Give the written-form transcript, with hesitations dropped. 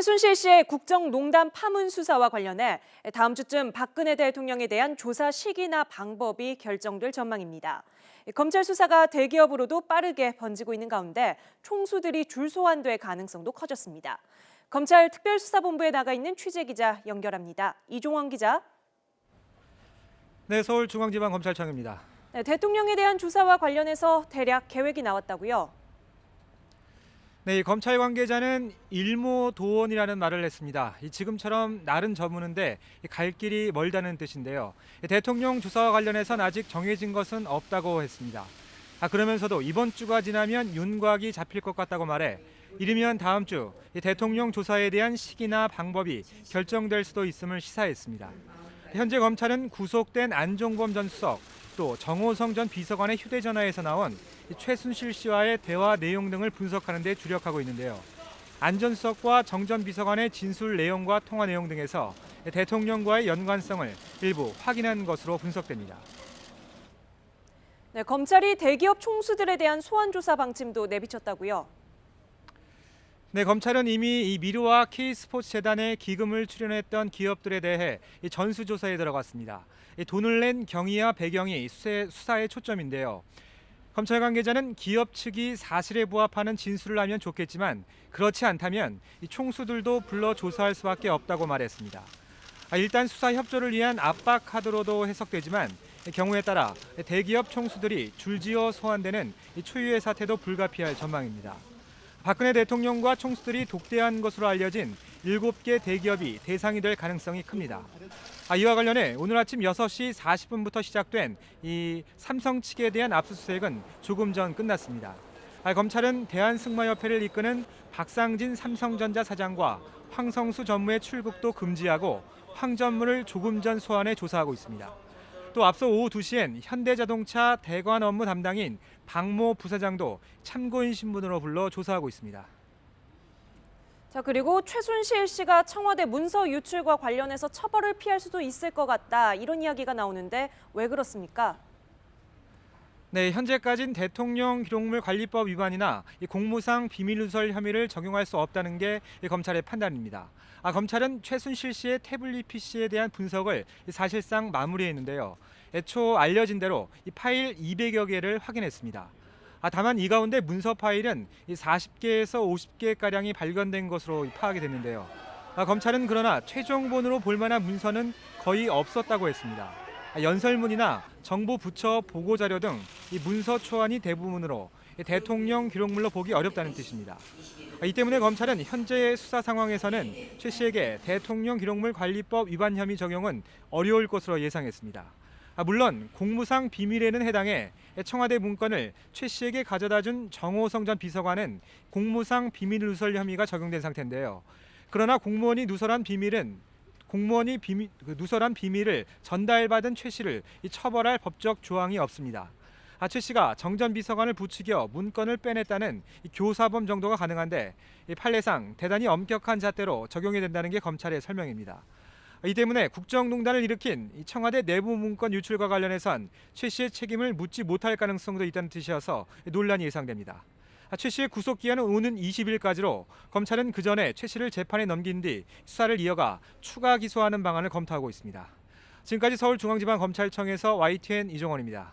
최순실 씨의 국정농단 파문 수사와 관련해 다음 주쯤 박근혜 대통령에 대한 조사 시기나 방법이 결정될 전망입니다. 검찰 수사가 대기업으로도 빠르게 번지고 있는 가운데 총수들이 줄 소환될 가능성도 커졌습니다. 검찰 특별수사본부에 나가 있는 취재기자 연결합니다. 이종원 기자. 네, 서울중앙지방검찰청입니다. 네, 대통령에 대한 조사와 관련해서 대략 계획이 나왔다고요? 네, 이 검찰 관계자는 일모도원이라는 말을 했습니다. 지금처럼 날은 저무는데 갈 길이 멀다는 뜻인데요. 대통령 조사와 관련해서는 아직 정해진 것은 없다고 했습니다. 그러면서도 이번 주가 지나면 윤곽이 잡힐 것 같다고 말해 이르면 다음 주 대통령 조사에 대한 시기나 방법이 결정될 수도 있음을 시사했습니다. 현재 검찰은 구속된 안종범 전 수석, 또 정호성 전 비서관의 휴대전화에서 나온 최순실 씨와의 대화 내용 등을 분석하는 데 주력하고 있는데요. 안 전 수석과 정 전 비서관의 진술 내용과 통화 내용 등에서 대통령과의 연관성을 일부 확인한 것으로 분석됩니다. 네, 검찰이 대기업 총수들에 대한 소환 조사 방침도 내비쳤다고요? 네, 검찰은 이미 이 미르와 K스포츠재단에 기금을 출연했던 기업들에 대해 전수조사에 들어갔습니다. 돈을 낸 경위와 배경이 수사의 초점인데요. 검찰 관계자는 기업 측이 사실에 부합하는 진술을 하면 좋겠지만 그렇지 않다면 총수들도 불러 조사할 수밖에 없다고 말했습니다. 일단 수사 협조를 위한 압박 카드로도 해석되지만 경우에 따라 대기업 총수들이 줄지어 소환되는 초유의 사태도 불가피할 전망입니다. 박근혜 대통령과 총수들이 독대한 것으로 알려진 7개 대기업이 대상이 될 가능성이 큽니다. 이와 관련해 오늘 아침 6시 40분부터 시작된 이 삼성 측에 대한 압수수색은 조금 전 끝났습니다. 검찰은 대한승마협회를 이끄는 박상진 삼성전자 사장과 황성수 전무의 출국도 금지하고 황 전무를 조금 전 소환해 조사하고 있습니다. 또 앞서 오후 2시엔 현대자동차 대관 업무 담당인 박모 부사장도 참고인 신분으로 불러 조사하고 있습니다. 자, 그리고 최순실 씨가 청와대 문서 유출과 관련해서 처벌을 피할 수도 있을 것 같다, 이런 이야기가 나오는데 왜 그렇습니까? 네, 현재까지는 대통령 기록물 관리법 위반이나 공무상 비밀누설 혐의를 적용할 수 없다는 게 검찰의 판단입니다. 검찰은 최순실 씨의 태블릿 PC에 대한 분석을 사실상 마무리했는데요. 애초 알려진 대로 이 파일 200여 개를 확인했습니다. 다만 이 가운데 문서 파일은 40개에서 50개가량이 발견된 것으로 파악이 됐는데요. 검찰은 그러나 최종본으로 볼 만한 문서는 거의 없었다고 했습니다. 연설문이나 정부 부처 보고자료 등 이 문서 초안이 대부분으로 대통령 기록물로 보기 어렵다는 뜻입니다. 이 때문에 검찰은 현재의 수사 상황에서는 최 씨에게 대통령 기록물 관리법 위반 혐의 적용은 어려울 것으로 예상했습니다. 물론 공무상 비밀에는 해당해 청와대 문건을 최 씨에게 가져다준 정호성 전 비서관은 공무상 비밀 누설 혐의가 적용된 상태인데요. 그러나 공무원이 누설한 비밀을 전달받은 최 씨를 처벌할 법적 조항이 없습니다. 최 씨가 정 전 비서관을 부추겨 문건을 빼냈다는 교사범 정도가 가능한데 판례상 대단히 엄격한 잣대로 적용이 된다는 게 검찰의 설명입니다. 이 때문에 국정농단을 일으킨 청와대 내부 문건 유출과 관련해선 최 씨의 책임을 묻지 못할 가능성도 있다는 뜻이어서 논란이 예상됩니다. 최 씨의 구속기한은 오는 20일까지로 검찰은 그 전에 최 씨를 재판에 넘긴 뒤 수사를 이어가 추가 기소하는 방안을 검토하고 있습니다. 지금까지 서울중앙지방검찰청에서 YTN 이종원입니다.